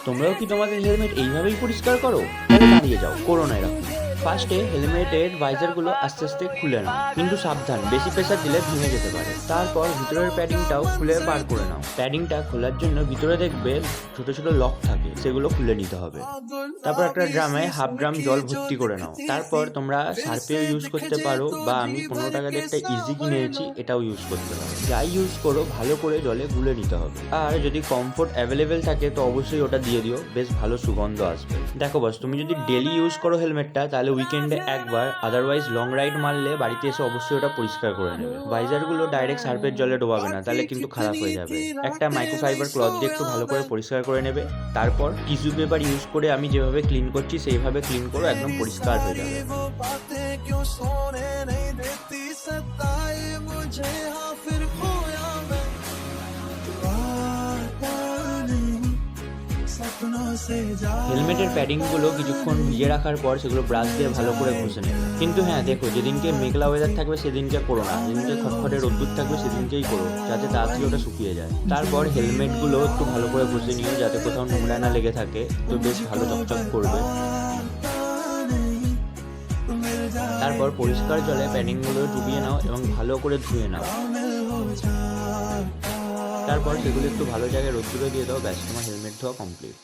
তোমরাও কি তোমাদের হেলমেট এইভাবেই পরিষ্কার করো? তাহলে দাঁড়িয়ে যাও, করো না এরকম। ফার্স্টে হেলমেটের ভাইজারগুলো আস্তে আস্তে খুলে নাও, কিন্তু সাবধান, বেশি প্রেসার দিলে ভেঙে যেতে পারে। তারপর ভিতরের প্যাডিংটাও খুলে বার করে নাও। প্যাডিংটা খোলার জন্য ভিতরে দেখবে ছোট ছোট লক থাকে, সেগুলো খুলে নিতে হবে। তারপর একটা ড্রামে হাফ ড্রাম জল ভর্তি করে নাও। তারপর তোমরা সার্ফেও ইউজ করতে পারো, বা আমি 15 টাকা দিয়ে একটা ইজি কিনেছি, এটাও ইউজ করতে পারো। যাই ইউজ করো ভালো করে জলে গুলে নিতে হবে। আর যদি কমফোর্ট অ্যাভেলেবেল থাকে তো অবশ্যই ওটা দিয়ে দিও, বেশ ভালো সুগন্ধ আসবে। দেখো বস, তুমি যদি ডেলি ইউজ করো হেলমেটটা, তাহলে উইকেন্ডে একবার, আদারওয়াইজ লং রাইড মারলে বাড়িতে এসে অবশ্যই ওটা পরিষ্কার করে নেবে। ভাইজারগুলো ডাইরেক্ট সার্ফের জলে ডোবাবে না, তাহলে কিন্তু খারাপ হয়ে যাবে। একটা মাইক্রোফাইবার ক্লথ দিয়ে একটু ভালো করে পরিষ্কার করে নেবে। তারপর টিস্যু পেপার ইউজ করে আমি যেভাবে ক্লিন করছি সেইভাবে ক্লিন করো, একদম পরিষ্কার হয়ে যাবে। হেলমেটের প্যাডিংগুলো কিছুক্ষণ ভিজে রাখার পর সেগুলো ব্রাশ দিয়ে ভালো করে ঘষে নেবে। কিন্তু হ্যাঁ দেখো, যেদিনকে মেঘলা ওয়েদার থাকবে সেদিনকে করো না, যেদিনকে খটখটে রোদ্দুর থাকবে সেদিনকেই করো, যাতে তাড়াতাড়ি ওটা শুকিয়ে যায়। তারপর হেলমেটগুলো একটু ভালো করে ঘষে নিও, যাতে কোথাও নোংরা না লেগে থাকে, তো বেশ ভালো চকচক করবে। তারপর পরিষ্কার জলে প্যাডিংগুলো ডুবিয়ে নাও এবং ভালো করে ধুয়ে নাও। তারপর সেগুলো একটু ভালো জায়গায় রোদ্দুরে দিয়ে দাও, ব্যাস তোমার হেলমেট ধোয়া কমপ্লিট।